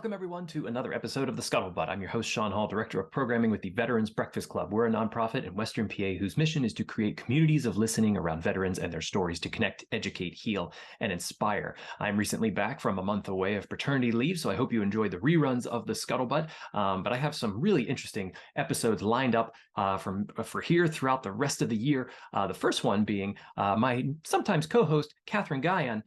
Welcome, everyone, to another episode of the Scuttlebutt. I'm your host, Sean Hall, Director of Programming with the Veterans Breakfast Club. We're a nonprofit in Western PA whose mission is to create communities of listening around veterans and their stories to connect, educate, heal, and inspire. I'm recently back from a month away of paternity leave, so I hope you enjoy the reruns of the Scuttlebutt. But I have some really interesting episodes lined up for here throughout the rest of the year. The first one being my sometimes co-host, Catherine Guyon,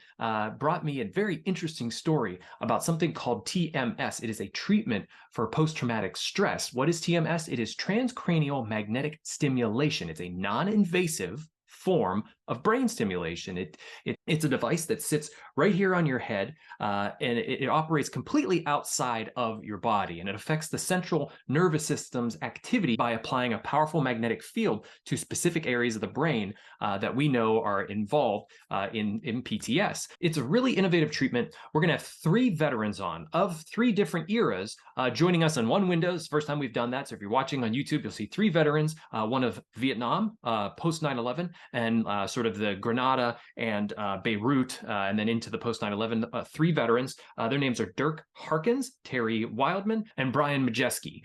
brought me a very interesting story about something called TMS. It is a treatment for post-traumatic stress. What is TMS? It is transcranial magnetic stimulation. It's a non-invasive form of brain stimulation. It's a device that sits right here on your head, and it operates completely outside of your body, and it affects the central nervous system's activity by applying a powerful magnetic field to specific areas of the brain that we know are involved in PTS. It's a really innovative treatment. We're going to have three veterans on of three different eras joining us on one window. It's the first time we've done that. So if you're watching on YouTube, you'll see three veterans, one of Vietnam, post 9/11, and sort of the Grenada and Beirut, and then into the post 9/11, three veterans. Their names are Dirk Harkins, Terry Wildman, and Brian Majeski.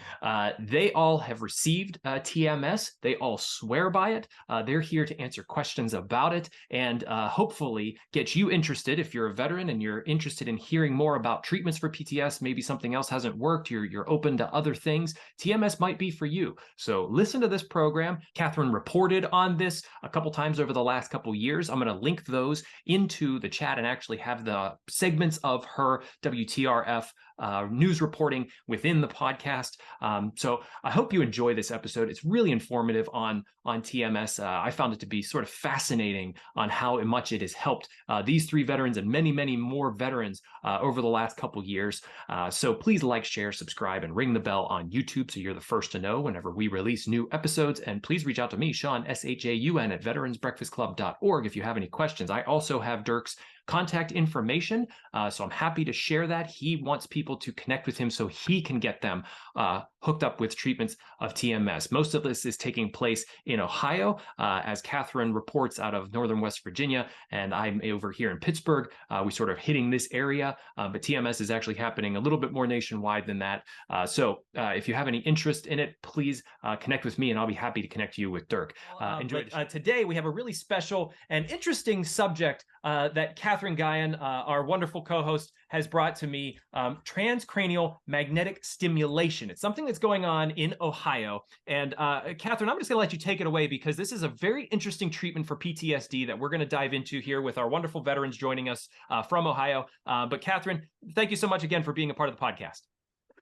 They all have received TMS. They all swear by it. They're here to answer questions about it and hopefully get you interested. If you're a veteran and you're interested in hearing more about treatments for PTS, maybe something else hasn't worked, you're open to other things, TMS might be for you. So listen to this program. Catherine reported on this a couple times over the last couple years. I'm going to link those into the chat and actually have the segments of her WTRF news reporting within the podcast. So I hope you enjoy this episode. It's really informative on TMS. I found it to be sort of fascinating on how much it has helped these three veterans and many, many more veterans over the last couple years. So please like, share, subscribe, and ring the bell on YouTube so you're the first to know whenever we release new episodes. And please reach out to me, Sean, SHAUN, at veteransbreakfastclub.org if you have any questions. I also have Dirk's contact information, so I'm happy to share that. He wants people to connect with him so he can get them hooked up with treatments of TMS. Most of this is taking place in Ohio, as Catherine reports out of northern West Virginia, and I'm over here in Pittsburgh. We sort of hitting this area, but TMS is actually happening a little bit more nationwide than that. So if you have any interest in it, please connect with me, and I'll be happy to connect you with Dirk. Enjoy. Today we have a really special and interesting subject that Catherine Guyon, our wonderful co-host, has brought to me, transcranial magnetic stimulation. It's something that's going on in Ohio. And Catherine, I'm just going to let you take it away because this is a very interesting treatment for PTSD that we're going to dive into here with our wonderful veterans joining us from Ohio. But Catherine, thank you so much again for being a part of the podcast.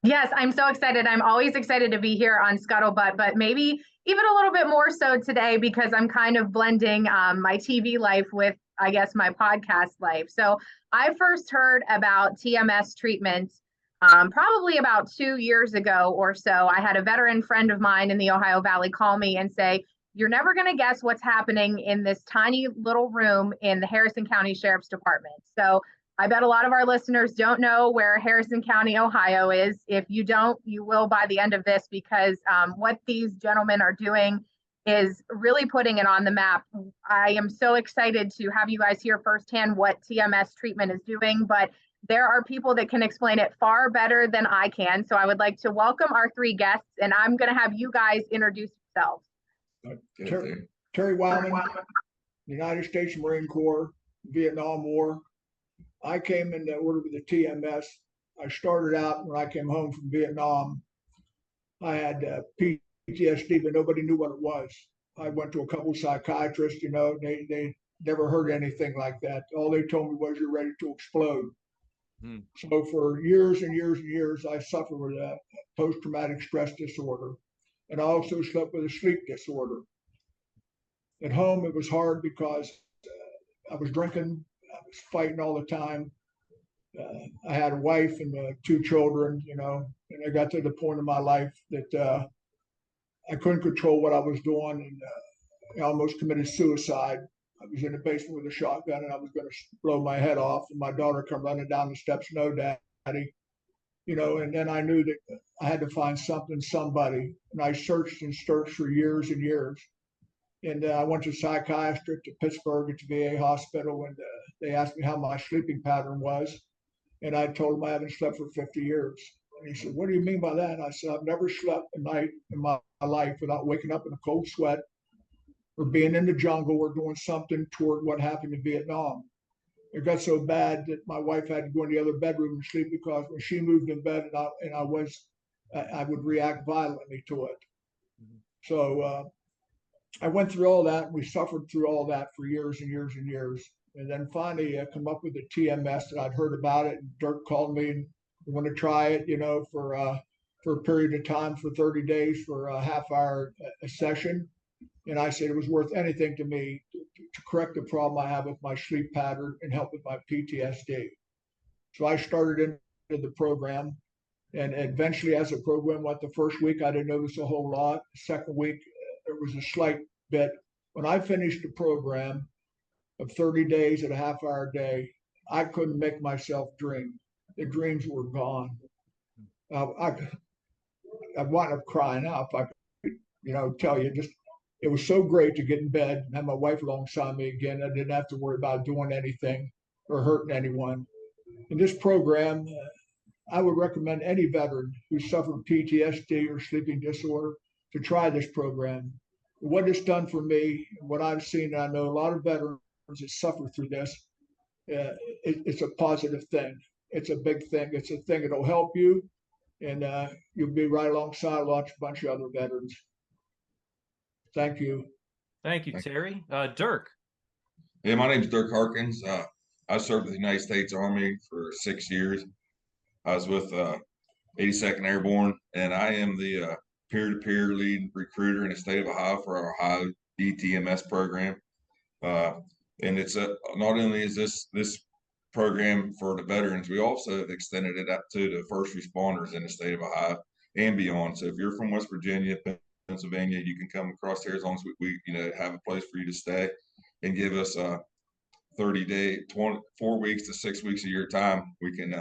Yes, I'm so excited. I'm always excited to be here on Scuttlebutt, but maybe even a little bit more so today because I'm kind of blending my TV life with, I guess, my podcast life. So I first heard about TMS treatment probably about 2 years ago or so. I had a veteran friend of mine in the Ohio Valley call me and say, "You're never going to guess what's happening in this tiny little room in the Harrison County Sheriff's Department." So I bet a lot of our listeners don't know where Harrison County, Ohio is. If you don't, you will by the end of this, because what these gentlemen are doing is really putting it on the map. I am so excited to have you guys hear firsthand what TMS treatment is doing, but there are people that can explain it far better than I can. So I would like to welcome our three guests, and I'm going to have you guys introduce yourselves. Terry Wildman, United States Marine Corps, Vietnam War. I came into order with the TMS. I started out when I came home from Vietnam. I had PTSD, but nobody knew what it was. I went to a couple of psychiatrists, they never heard anything like that. All they told me was, "You're ready to explode." So for years and years and years, I suffered with a post-traumatic stress disorder. And I also slept with a sleep disorder. At home, it was hard because I was drinking. I was fighting all the time. I had a wife and two children, and I got to the point in my life that I couldn't control what I was doing, and I almost committed suicide. I was in the basement with a shotgun, and I was going to blow my head off, and my daughter come running down the steps, "No, Daddy." And then I knew that I had to find something, somebody, and I searched and searched for years and years. And I went to a psychiatrist at Pittsburgh at the VA hospital, and they asked me how my sleeping pattern was. And I told him I haven't slept for 50 years. And he said, "What do you mean by that?" And I said, "I've never slept a night in my life without waking up in a cold sweat or being in the jungle or doing something toward what happened in Vietnam." It got so bad that my wife had to go in the other bedroom and sleep because when she moved in bed I would react violently to it. So I went through all that, and we suffered through all that for years and years and years. And then finally, I come up with a TMS that I'd heard about it. And Dirk called me and we want to try it, for a period of time for 30 days for a half hour a session. And I said it was worth anything to me to correct the problem I have with my sleep pattern and help with my PTSD. So I started into the program. And eventually, as the program went, the first week, I didn't notice a whole lot. The second week, there was a slight bit. When I finished the program of 30 days at a half hour a day, I couldn't make myself dream. The dreams were gone. I wound up crying up. I could, tell you, just it was so great to get in bed and have my wife alongside me again. I didn't have to worry about doing anything or hurting anyone. In this program, I would recommend any veteran who suffered PTSD or sleeping disorder to try this program. What it's done for me, what I've seen, and I know a lot of veterans that suffer through this, it's a positive thing. It's a big thing. It's a thing that'll help you, and you'll be right alongside a bunch of other veterans. Thank you. Thank you, Terry. Dirk. Yeah, my name's Dirk Harkins. I served with the United States Army for 6 years. I was with 82nd Airborne, and I am the peer-to-peer lead recruiter in the state of Ohio for our Ohio DTMS program. And it's not only is this program for the veterans, we also have extended it up to the first responders in the state of Ohio and beyond. So if you're from West Virginia, Pennsylvania, you can come across here as long as we have a place for you to stay and give us a 30-day, 4 weeks to 6 weeks of your time. We can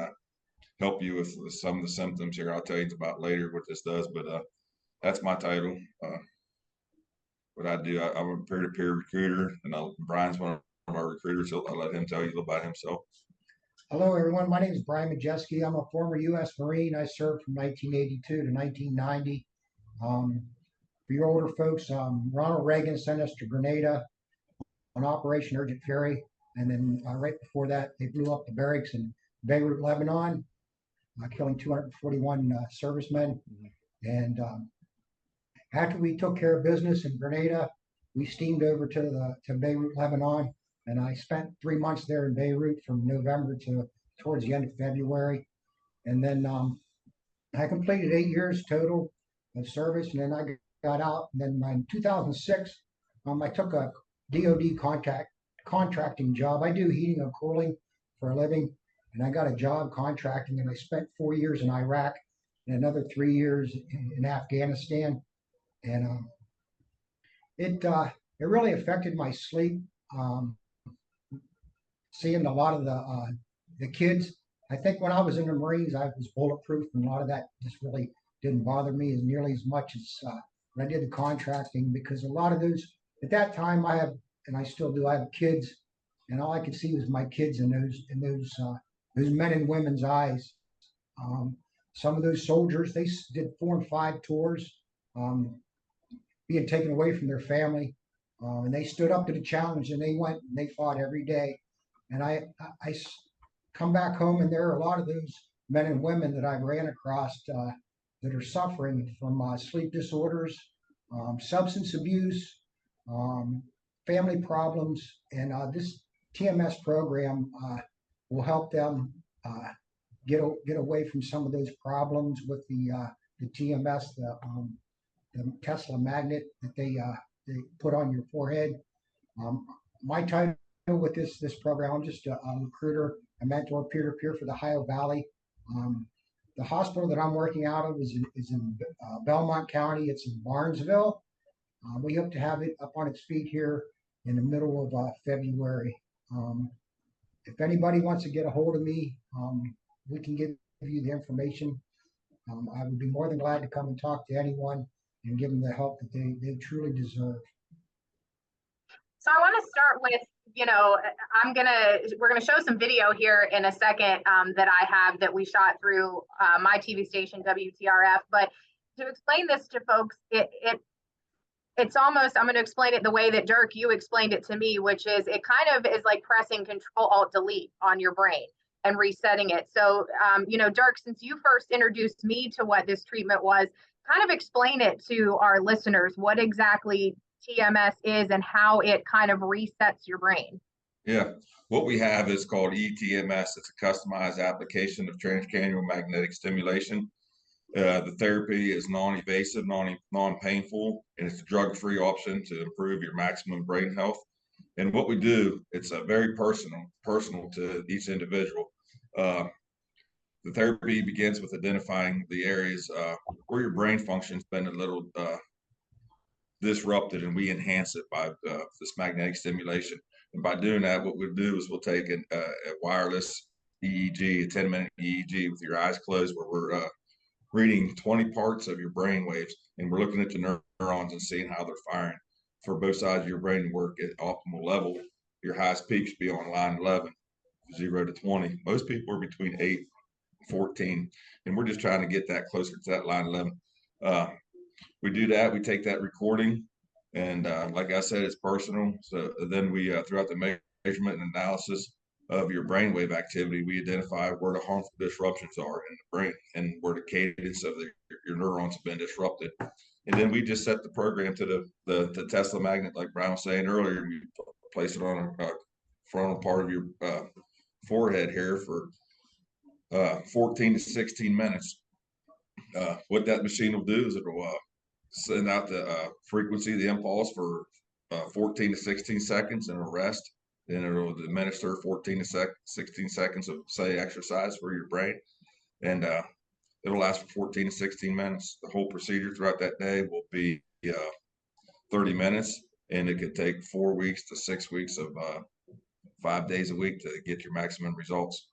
help you with some of the symptoms here. I'll tell you about later what this does, but that's my title. What I do, I'm a peer-to-peer recruiter, and Brian's one of our recruiters. So I'll let him tell you a little about himself. Hello, everyone. My name is Brian Majeski. I'm a former U.S. Marine. I served from 1982 to 1990. For your older folks, Ronald Reagan sent us to Grenada on Operation Urgent Fury. And then right before that, they blew up the barracks in Beirut, Lebanon, killing 241 servicemen. And after we took care of business in Grenada, we steamed over to Beirut, Lebanon. And I spent 3 months there in Beirut from November to towards the end of February. And then I completed 8 years total of service. And then I got out. And then in 2006, I took a DOD contracting job. I do heating and cooling for a living. And I got a job contracting. And I spent 4 years in Iraq and another 3 years in Afghanistan. And it really affected my sleep. Seeing a lot of the kids, I think when I was in the Marines, I was bulletproof, and a lot of that just really didn't bother me as nearly as much as when I did the contracting, because a lot of those at that time I have, and I still do, I have kids, and all I could see was my kids in those men and women's eyes. Some of those soldiers, they did 4 and 5 tours, being taken away from their family, and they stood up to the challenge, and they went and they fought every day. And I come back home, and there are a lot of those men and women that I ran across that are suffering from sleep disorders, substance abuse, family problems, and this TMS program will help them get away from some of those problems with the TMS, the Tesla magnet that they put on your forehead. My title with this program, I'm just a recruiter, a mentor, peer-to-peer for the Ohio Valley. The hospital that I'm working out of is in Belmont County. It's in Barnesville. We hope to have it up on its feet here in the middle of February. If anybody wants to get a hold of me, we can give you the information. I would be more than glad to come and talk to anyone and give them the help that they truly deserve. So I want to start with we're gonna show some video here in a second that I have that we shot through my TV station WTRF. But to explain this to folks, it's almost, I'm going to explain it the way that Dirk, you explained it to me, which is it kind of is like pressing Control Alt Delete on your brain and resetting it. So, Dirk, since you first introduced me to what this treatment was, kind of explain it to our listeners, what exactly TMS is and how it kind of resets your brain. Yeah, what we have is called ETMS. It's a customized application of transcranial magnetic stimulation. The therapy is non-invasive, non-painful, and it's a drug-free option to improve your maximum brain health. And what we do, it's very personal to each individual. The therapy begins with identifying the areas where your brain function's been a little disrupted, and we enhance it by this magnetic stimulation. And by doing that, what we'll do is we'll take a wireless EEG, a 10-minute EEG with your eyes closed, where we're reading 20 parts of your brain waves, and we're looking at the neurons and seeing how they're firing. For both sides of your brain to work at optimal level, your highest peak should be on line 11, 0 to 20. Most people are between 8 and 14, and we're just trying to get that closer to that line 11. We do that, we take that recording, and like I said, it's personal. So then we, throughout the measurement and analysis of your brainwave activity, we identify where the harmful disruptions are in the brain and where the cadence of your neurons have been disrupted. And then we just set the program to the Tesla magnet, like Brian was saying earlier. We place it on a frontal part of your forehead here for 14 to 16 minutes. What that machine will do is it'll send out the frequency, the impulse for 14 to 16 seconds, and it'll rest. Then it'll administer 14 to 16 seconds of, say, exercise for your brain. And it'll last for 14 to 16 minutes. The whole procedure throughout that day will be 30 minutes. And it could take 4 weeks to 6 weeks of 5 days a week to get your maximum results.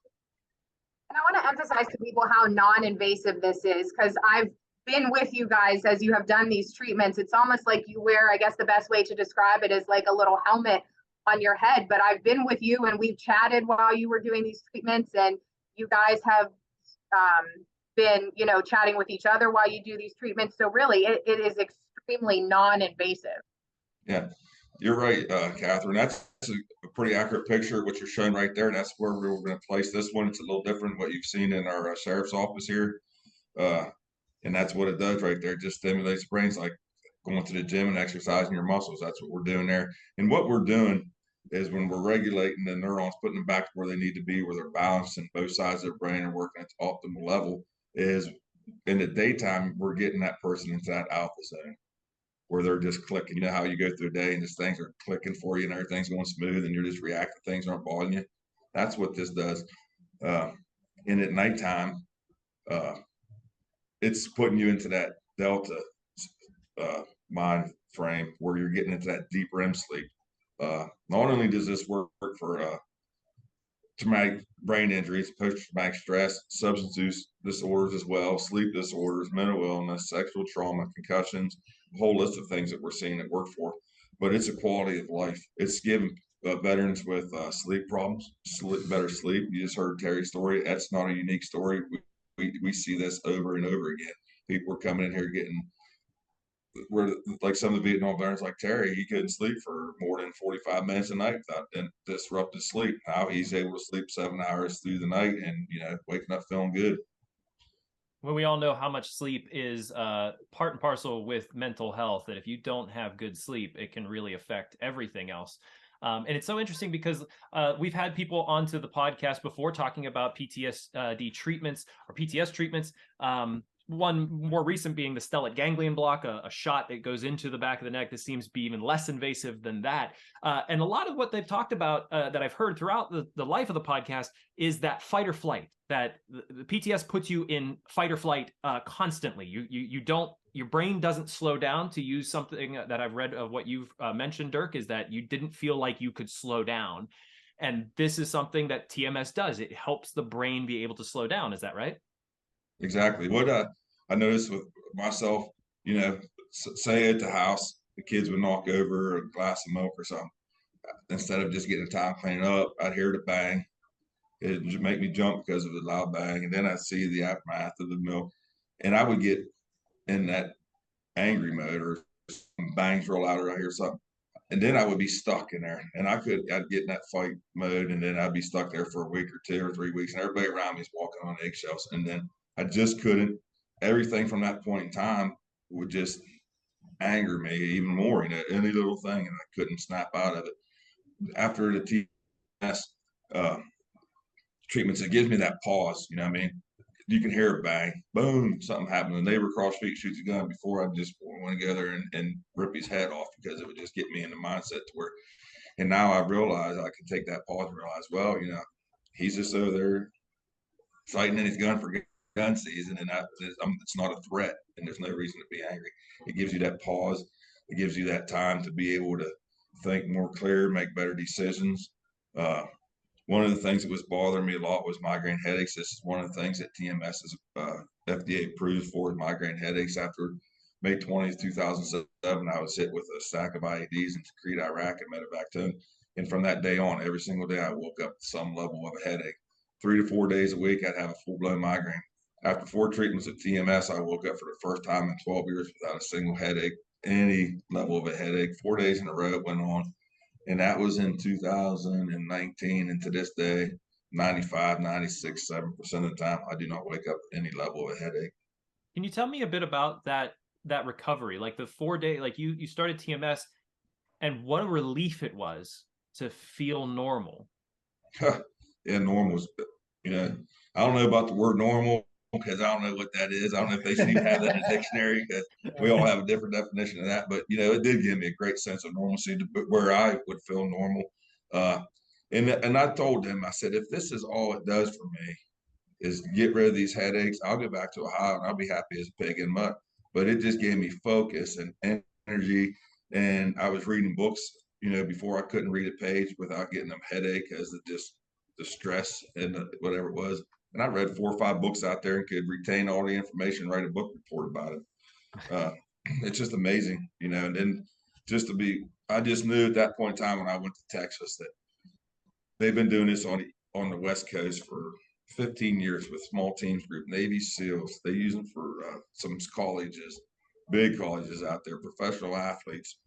And I want to emphasize to people how non-invasive this is, because I've been with you guys as you have done these treatments. It's almost like you wear, I guess the best way to describe it is like a little helmet on your head. But I've been with you and we've chatted while you were doing these treatments, and you guys have been, chatting with each other while you do these treatments. So really, it is extremely non-invasive. Yeah, you're right, Catherine. That's a pretty accurate picture of what you're showing right there. That's where we're going to place this one. It's a little different what you've seen in our sheriff's office here. And that's what it does right there. It just stimulates the brains, like going to the gym and exercising your muscles. That's what we're doing there. And what we're doing is when we're regulating the neurons, putting them back where they need to be, where they're balanced and both sides of their brain are working at the optimal level, is in the daytime, we're getting that person into that alpha zone where they're just clicking. You know how you go through a day and just things are clicking for you and everything's going smooth and you're just reacting, things aren't bothering you. That's what this does. And at nighttime, it's putting you into that delta mind frame where you're getting into that deep REM sleep. Not only does this work for traumatic brain injuries, post-traumatic stress, substance use disorders as well, sleep disorders, mental illness, sexual trauma, concussions, a whole list of things that we're seeing it work for. But it's a quality of life. It's giving veterans with sleep problems better sleep. You just heard Terry's story. That's not a unique story. We see this over and over again. People are coming in here getting, where like some of the Vietnam veterans like Terry, he couldn't sleep for more than 45 minutes a night without disrupted sleep. Now he's able to sleep 7 hours through the night and, waking up feeling good. Well, we all know how much sleep is part and parcel with mental health, that if you don't have good sleep, it can really affect everything else. And it's so interesting because we've had people onto the podcast before talking about PTSD treatments or PTS treatments. One more recent being the stellate ganglion block, a shot that goes into the back of the neck that seems to be even less invasive than that. And a lot of what they've talked about that I've heard throughout the life of the podcast is that fight or flight, that the PTS puts you in fight or flight constantly. You don't, your brain doesn't slow down. To use something that I've read of what you've mentioned, Dirk, is that you didn't feel like you could slow down. And this is something that TMS does. It helps the brain be able to slow down. Is that right? Exactly. What I noticed with myself, say at the house, the kids would knock over a glass of milk or something. instead of just getting time cleaning up, I'd hear the bang. It'd just make me jump because of the loud bang. And then I'd see the aftermath of the mill. And I would get in that angry mode, or bangs roll out, or I hear something. And then I would be stuck in there. And I'd get in that fight mode, and then I'd be stuck there for a week or 2 or 3 weeks. And everybody around me is walking on eggshells. And then I just couldn't, everything from that point in time would just anger me even more, any little thing. And I couldn't snap out of it. After the TMS treatments, it gives me that pause. You know what I mean? You can hear a bang, boom, something happened. A neighbor across the street shoots a gun before I just want to go there and rip his head off, because it would just get me in the mindset to where, and now I realize I can take that pause and realize, well, he's just over there sighting in his gun for gun season, and it's not a threat, and there's no reason to be angry. It gives you that pause. It gives you that time to be able to think more clear, make better decisions. One of the things that was bothering me a lot was migraine headaches. This is one of the things that TMS is FDA approved for, is migraine headaches. After May 20th, 2007, I was hit with a stack of IEDs in Crete, Iraq, and Medevac. And from that day on, every single day, I woke up with some level of a headache. 3 to 4 days a week, I'd have a full-blown migraine. After 4 treatments of TMS, I woke up for the first time in 12 years without a single headache, any level of a headache. 4 days in a row it went on. And that was in 2019. And to this day, 95, 96, 7% of the time, I do not wake up with any level of a headache. Can you tell me a bit about that recovery? Like the 4 day, like you started TMS, and what a relief it was to feel normal. Yeah, normal is, I don't know about the word normal, because I don't know what that is. I don't know if they should even have that in the dictionary, because we all have a different definition of that. But, it did give me a great sense of normalcy where I would feel normal. And I told them, I said, if this is all it does for me is get rid of these headaches, I'll go back to Ohio and I'll be happy as a pig in mud. But it just gave me focus and energy. And I was reading books, before I couldn't read a page without getting a headache, because of just the stress and whatever it was. And I read 4 or 5 books out there and could retain all the information, write a book report about it. It's just amazing, and then I just knew at that point in time when I went to Texas that they've been doing this on the West Coast for 15 years with small teams group, Navy SEALs. They use them for some colleges, big colleges out there, professional athletes.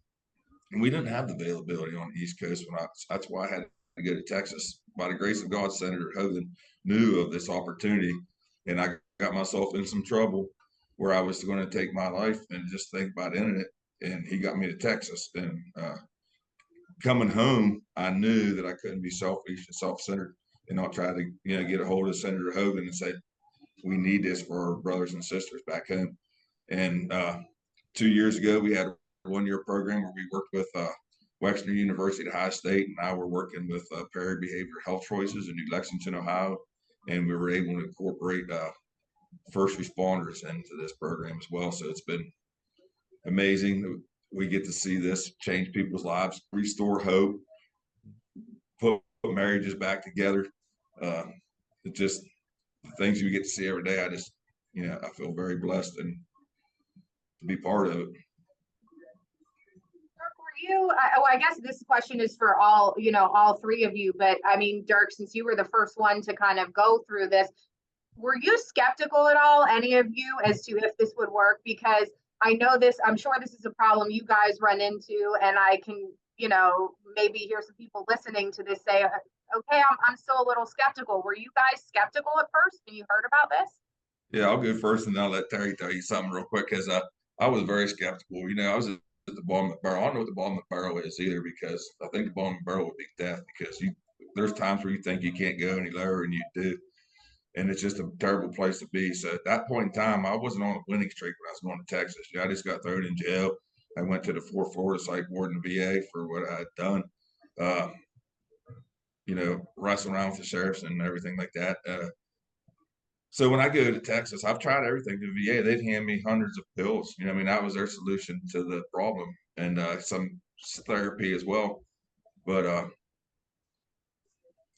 And we didn't have the availability on the East Coast that's why I had to go to Texas. By the grace of God, Senator Hogan knew of this opportunity, and I got myself in some trouble where I was going to take my life and just think about ending it. And he got me to Texas. And coming home, I knew that I couldn't be selfish and self-centered, and I'll try to get a hold of Senator Hogan and say, we need this for our brothers and sisters back home. And 2 years ago, we had a 1-year program where we worked with Wexner University at High State, and now we're working with Perry Behavioral Health Choices in New Lexington, Ohio, and we were able to incorporate first responders into this program as well. So it's been amazing that we get to see this change people's lives, restore hope, put marriages back together. It's just the things you get to see every day. I just, I feel very blessed and to be part of it. I guess this question is for all 3 of you, but I mean, Dirk, since you were the first one to kind of go through this, were you skeptical at all, any of you, as to if this would work? Because I'm sure this is a problem you guys run into, and I can, maybe hear some people listening to this say, okay, I'm still a little skeptical. Were you guys skeptical at first when you heard about this? Yeah, I'll go first, and then I'll let Terry tell you something real quick, because I was very skeptical. I was at the bottom of the barrel. I don't know what the bottom of the barrel is either, because I think the bottom of the barrel would be death, because there's times where you think you can't go any lower, and you do. And it's just a terrible place to be. So at that point in time, I wasn't on a winning streak when I was going to Texas. I just got thrown in jail. I went to the 4th Florida psych ward in the VA for what I had done. Wrestling around with the sheriffs and everything like that. So when I go to Texas, I've tried everything to the VA. They'd hand me hundreds of pills. That was their solution to the problem, and some therapy as well. But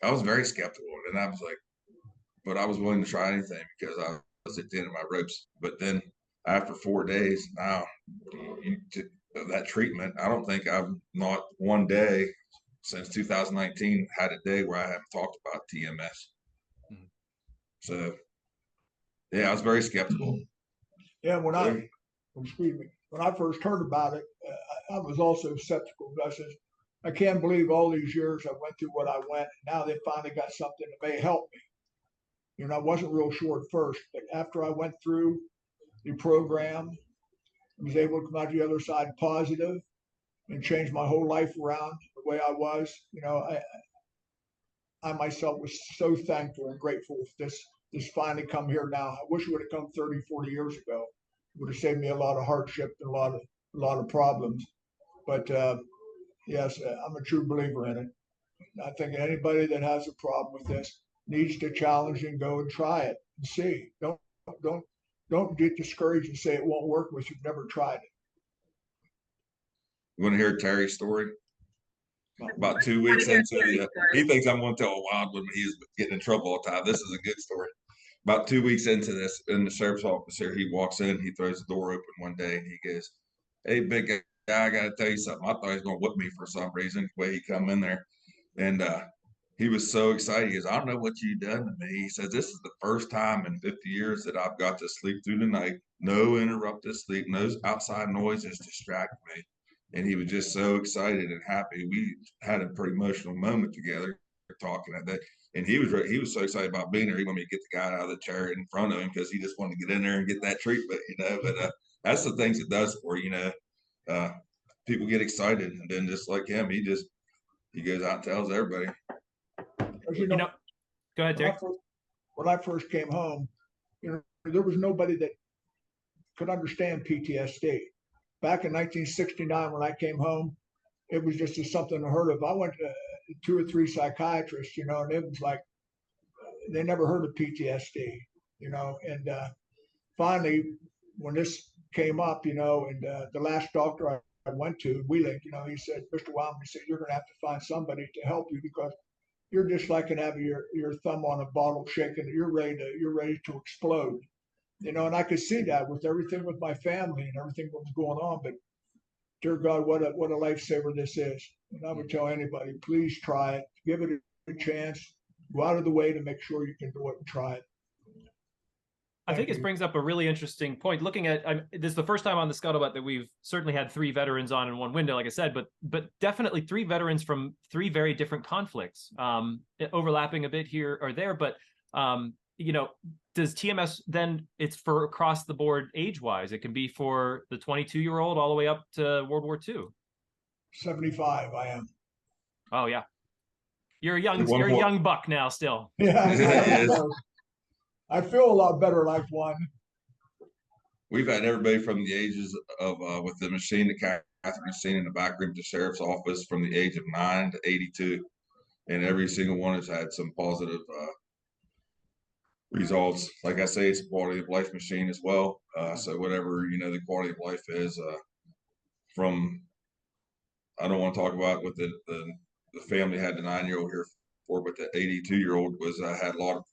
I was very skeptical, and I was like, but I was willing to try anything because I was at the end of my ropes. But then after 4 days, now that treatment, I don't think I've not one day since 2019 had a day where I haven't talked about TMS. Mhm. So yeah, I was very skeptical. Yeah, excuse me, when I first heard about it, I was also skeptical. I said, I can't believe all these years I went through what I went, and now they finally got something that may help me. You know, I wasn't real sure at first, but after I went through the program, I was able to come out the other side positive and change my whole life around the way I was. You know, I myself was so thankful and grateful for this finally come here now. I wish it would have come 30, 40 years ago. It would have saved me a lot of hardship and a lot of problems. But yes, I'm a true believer in it. I think anybody that has a problem with this needs to challenge and go and try it and see. Don't get discouraged and say it won't work with you. You've never tried it. You want to hear Terry's story? About 2 weeks into he thinks I'm going to tell a wild one when he's getting in trouble all the time. This is a good story. About 2 weeks into this, in the sheriff's office here, he walks in, he throws the door open one day, and he goes, "Hey, big guy, I got to tell you something." I thought he was going to whip me for some reason, the way he come in there. And he was so excited. He goes, "I don't know what you done to me." He says, "This is the first time in 50 years that I've got to sleep through the night. No interrupted sleep, no outside noises distract me." And he was just so excited and happy. We had a pretty emotional moment together talking at that. And he was so excited about being there. He wanted me to get the guy out of the chair in front of him because he just wanted to get in there and get that treatment, you know. But that's the things it does for you, you know. People get excited, and then just like him, he goes out and tells everybody. You know, go ahead, Terry. When I first came home, you know, there was nobody that could understand PTSD. Back in 1969, when I came home, it was just something unheard of. I went to 2 or 3 psychiatrists, you know, and it was like they never heard of PTSD, you know. And finally, when this came up, you know, and the last doctor I went to, Wheeling, you know, he said, "Mr. Wildman," he said, "you're going to have to find somebody to help you because you're just like having your thumb on a bottle shaking. You're ready to explode." You know, and I could see that with everything with my family and everything that was going on. But dear God, what a lifesaver this is. And I would tell anybody, please try it, give it a chance, go out of the way to make sure you can do it and try it. I think this brings up a really interesting point. Looking at this is the first time on the Scuttlebutt that we've certainly had 3 veterans on in one window, like I said, but definitely 3 veterans from 3 very different conflicts, overlapping a bit here or there. But you know, does TMS then, it's for across the board age-wise? It can be for the 22-year-old all the way up to World War II. 75, I am. Oh yeah, you're a young buck now still. Yeah, I feel a lot better like one. We've had everybody from the ages of with the machine, the catheter machine in the back room of the sheriff's office, from the age of 9 to 82, and every single one has had some positive results. Like I say, it's a quality of life machine as well. So whatever, you know, the quality of life is from, I don't want to talk about what the family had the 9-year-old here for, but the 82-year-old was had a lot of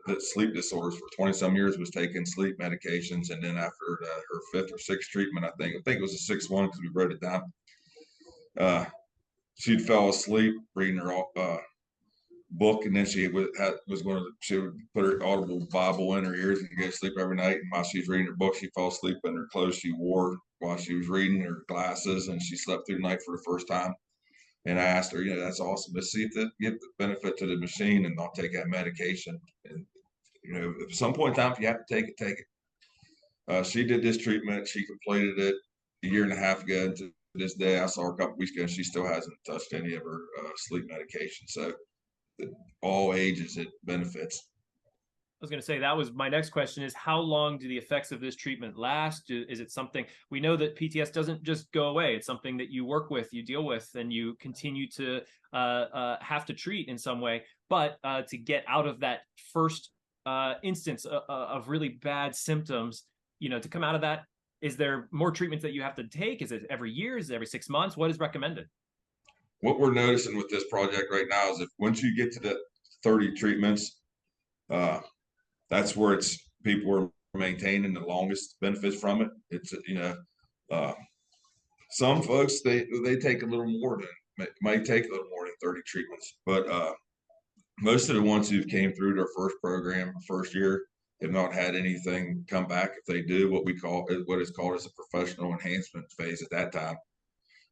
the sleep disorders for 20 some years, was taking sleep medications. And then after her 5th or 6th treatment, I think it was the 6th one because we wrote it down. She'd fell asleep reading her book, and then she would put her audible Bible in her ears and go to sleep every night. And while she was reading her book, she fell asleep in her clothes she wore while she was reading, her glasses, and she slept through the night for the first time. And I asked her, you know, that's awesome. Let's see if they give the benefit to the machine and not take that medication. And you know, at some point in time, if you have to take it, take it. She did this treatment. She completed it a year and a half ago. And to this day, I saw her a couple weeks ago, and she still hasn't touched any of her sleep medication. So all ages, it benefits. I was going to say, that was my next question, is how long do the effects of this treatment last? Is it something, we know that PTS doesn't just go away. It's something that you work with, you deal with, and you continue to have to treat in some way. But to get out of that first instance of really bad symptoms, you know, to come out of that, is there more treatments that you have to take? Is it every year? Is it every 6 months? What is recommended? What we're noticing with this project right now is if once you get to the 30 treatments, that's where people are maintaining the longest benefits from it. It's, you know, some folks, they take a little more than, might take a little more than 30 treatments. But most of the ones who came through their first program, first year, have not had anything come back. If they do, what is called as a professional enhancement phase at that time.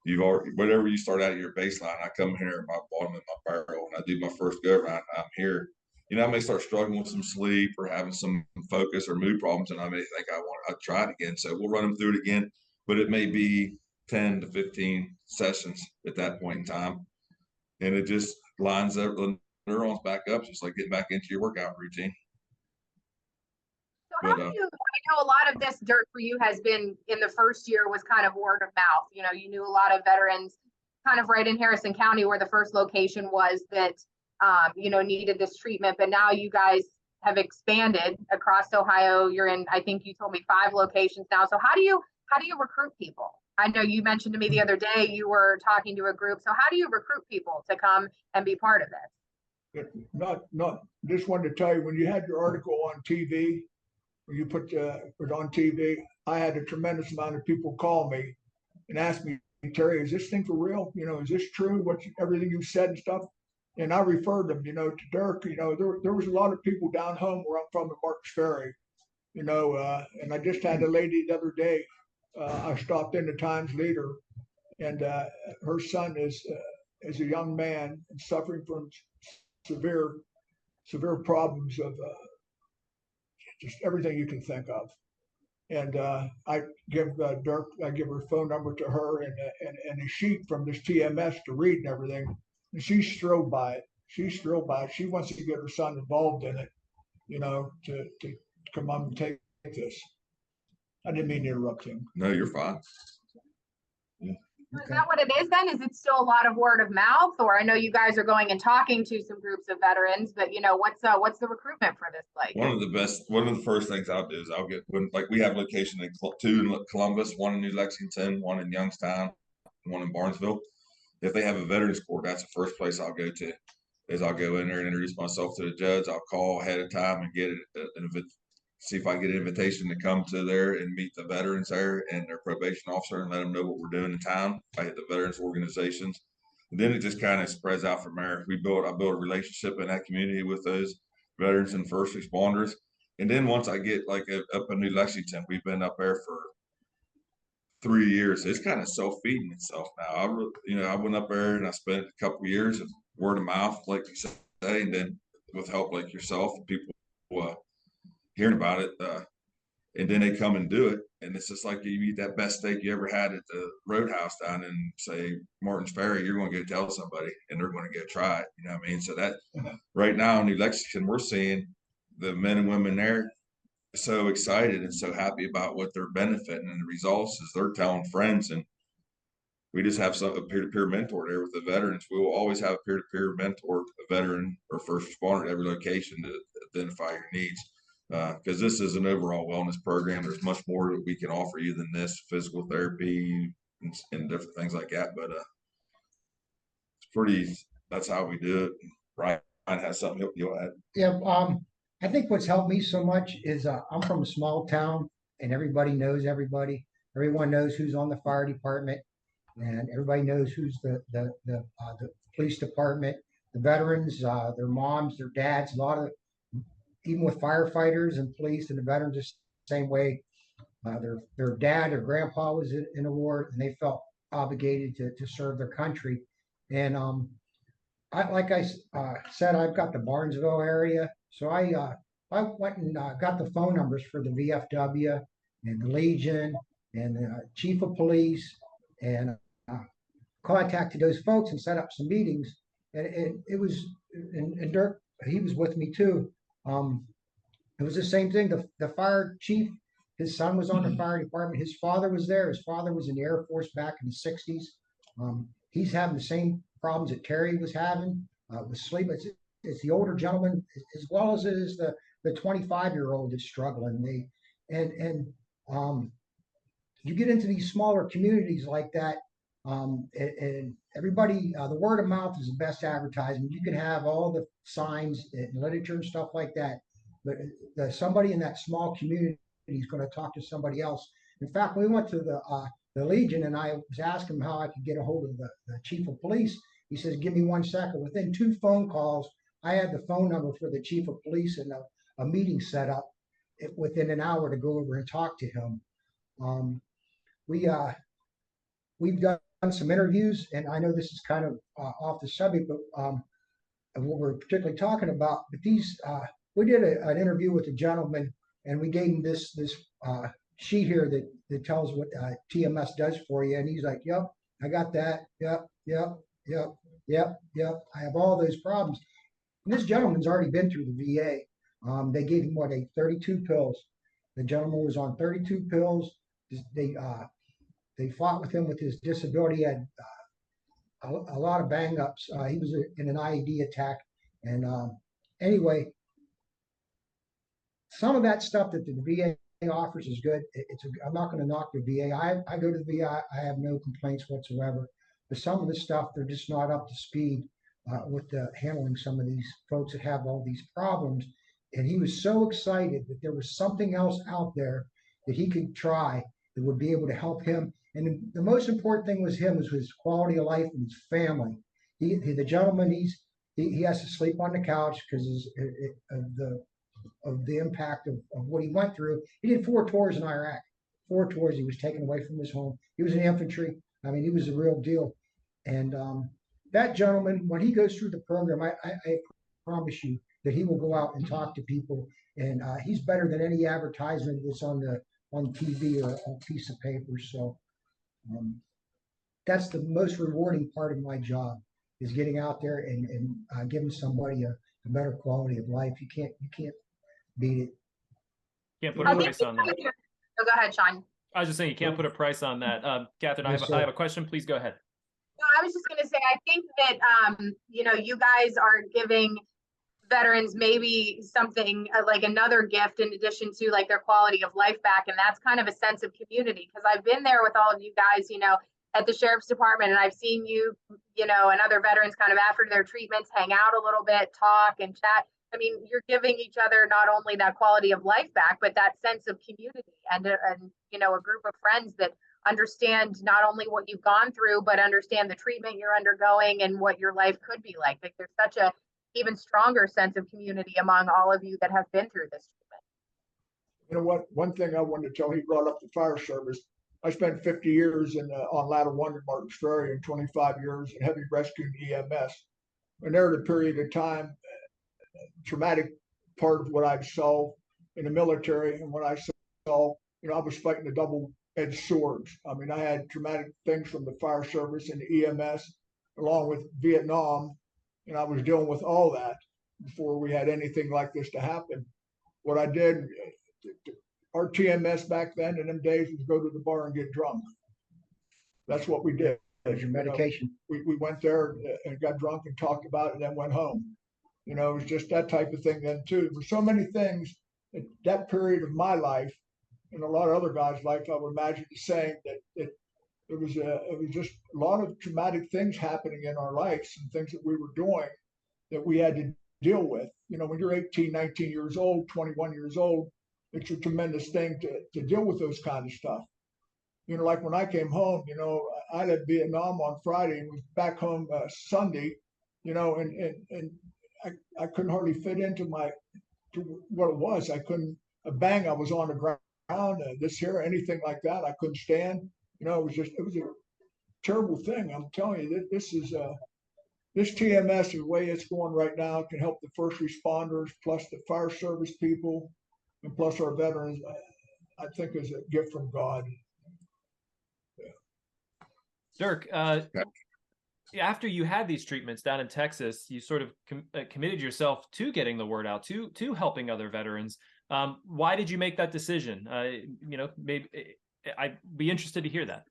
You've already, whatever you start out at your baseline, I come here at my bottom of my barrel and I do my first go around, I'm here. You know, I may start struggling with some sleep or having some focus or mood problems, and I may think I'll try it again. So we'll run them through it again, but it may be 10 to 15 sessions at that point in time. And it just lines up the neurons back up, just like getting back into your workout routine. So how do you, I know a lot of this, Dirk, for you has been in the first year was kind of word of mouth. You know, you knew a lot of veterans kind of right in Harrison County where the first location was that, you know, needed this treatment, but now you guys have expanded across Ohio. You're in, I think you told me 5 locations now. So how do you recruit people? I know you mentioned to me the other day, you were talking to a group. So how do you recruit people to come and be part of this? Not just wanted to tell you, when you had your article on TV, when you put it on TV, I had a tremendous amount of people call me and ask me, Terry, is this thing for real? You know, is this true? Everything you said and stuff? And I referred them, you know, to Dirk. You know, there was a lot of people down home where I'm from in Martins Ferry, you know, and I just had a lady the other day. I stopped in the Times Leader, and her son is a young man and suffering from severe problems of just everything you can think of. And I give Dirk, I give her phone number to her and a sheet from this TMS to read and everything. And she's thrilled by it. She's thrilled by it. She wants to get her son involved in it, you know, to come on and take this. I didn't mean to interrupt him. No, you're fine. Yeah. Is that what it is then? Is it still a lot of word of mouth? Or I know you guys are going and talking to some groups of veterans, but you know, what's the recruitment for this like? One of the first things I'll do is I'll get, like we have location in 2 in Columbus, 1 in New Lexington, 1 in Youngstown, 1 in Barnesville. If they have a veterans court, that's the first place I'll go to. Is I'll go in there and introduce myself to the judge. I'll call ahead of time and get see if I get an invitation to come to there and meet the veterans there and their probation officer and let them know what we're doing in town. I hit the veterans organizations. And then it just kind of spreads out from there. I build a relationship in that community with those veterans and first responders. And then once I get like up in New Lexington, we've been up there for 3 years. It's kind of self-feeding itself now. I went up there and I spent a couple of years of word of mouth, like you say, and then with help like yourself, people hearing about it, and then they come and do it, and it's just like you eat that best steak you ever had at the Roadhouse down in, say, Martins Ferry. You're going to go tell somebody, and they're going to go try it. You know what I mean? So that right now in New Lexington, we're seeing the men and women there so excited and so happy about what they're benefiting, and the results is they're telling friends, and we just have a peer-to-peer mentor there with the veterans. We will always have a peer-to-peer mentor, a veteran or first responder at every location to identify your needs. Because this is an overall wellness program. There's much more that we can offer you than this, physical therapy and different things like that. But that's how we do it. Ryan has something you'll add. Yeah, I think what's helped me so much is I'm from a small town and everybody knows everybody. Everyone knows who's on the fire department, and everybody knows who's the police department, the veterans, their moms, their dads, a lot of, even with firefighters and police and the veterans, the same way. Their dad or grandpa was in a war, and they felt obligated to serve their country. And like I said, I've got the Barnesville area, so I went and got the phone numbers for the VFW and the Legion and the chief of police, and contacted those folks and set up some meetings. And it was, and Dirk, he was with me too. It was the same thing. The fire chief, his son was on the fire department. His father was there. His father was in the Air Force back in the 60s. He's having the same problems that Terry was having with sleep. It's the older gentleman as well as it is the 25-year-old that's struggling. You get into these smaller communities like that, and everybody, the word of mouth is the best advertising. You can have all the signs and literature and stuff like that, but somebody in that small community is going to talk to somebody else. In fact, we went to the Legion, and I was asking him how I could get a hold of the chief of police, He says, give me 1 second. Within 2 phone calls, I had the phone number for the chief of police and a meeting set up within an hour to go over and talk to him. We've done some interviews, and I know this is kind of off the subject, but of what we're particularly talking about. But we did an interview with a gentleman, and we gave him this sheet here that tells what TMS does for you, and he's like, "Yep, I got that. Yep, yep, yep, yep, yep. I have all those problems." And this gentleman's already been through the VA. They gave him 32 pills. The gentleman was on 32 pills. They fought with him with his disability. He had a lot of bang ups. He was in an IED attack. And anyway, some of that stuff that the VA offers is good. I'm not going to knock the VA. I go to the VA. I have no complaints whatsoever. But some of the stuff, they're just not up to speed with handling some of these folks that have all these problems. And he was so excited that there was something else out there that he could try that would be able to help him. And the most important thing was his quality of life and his family. The gentleman, he has to sleep on the couch because of the impact of what he went through. He did 4 tours in Iraq. 4 tours. He was taken away from his home. He was in infantry. I mean, he was the real deal. And that gentleman, when he goes through the program, I promise you that he will go out and talk to people. And he's better than any advertisement that's on TV or a piece of paper. So that's the most rewarding part of my job, is getting out there and giving somebody a better quality of life. You can't beat it. Can't put a price on that. Oh, go ahead, Sean. I was just saying you can't put a price on that. Catherine, Yes, I have a question. Please go ahead. No, I was just going to say, I think that, you guys are giving veterans maybe something like another gift in addition to like their quality of life back. And that's kind of a sense of community, because I've been there with all of you guys, at the sheriff's department, and I've seen you, and other veterans kind of after their treatments, hang out a little bit, talk and chat. I mean, you're giving each other not only that quality of life back, but that sense of community and a group of friends that understand not only what you've gone through, but understand the treatment you're undergoing and what your life could be like. Like, there's such a even stronger sense of community among all of you that have been through this treatment. You know what? One thing I wanted to tell, he brought up the fire service. I spent 50 years on Ladder 1 in Martins Ferry and 25 years in heavy rescue and EMS. And there at a period of time, traumatic part of what I saw in the military and what I saw, I was fighting the double-edged swords. I mean, I had traumatic things from the fire service and the EMS, along with Vietnam, and I was dealing with all that before we had anything like this to happen. What I did, our TMS back then in them days was go to the bar and get drunk. That's what we did. There's your medication. We went there and got drunk and talked about it and then went home. It was just that type of thing then too. There were so many things at that period of my life, and a lot of other guys' life, I would imagine the same, that it was just a lot of traumatic things happening in our lives and things that we were doing that we had to deal with. When you're 18, 19 years old, 21 years old, it's a tremendous thing to deal with those kind of stuff. Like when I came home, I left Vietnam on Friday and was back home Sunday, and I couldn't hardly fit into what it was. I couldn't, I was on the ground, this here, anything like that. I couldn't stand. It was a terrible thing. I'm telling you, this TMS, the way it's going right now, can help the first responders, plus the fire service people, and plus our veterans. I think is a gift from God. Dirk, after you had these treatments down in Texas, you sort of committed yourself to getting the word out, to helping other veterans. Why did you make that decision? Maybe I'd be interested to hear that.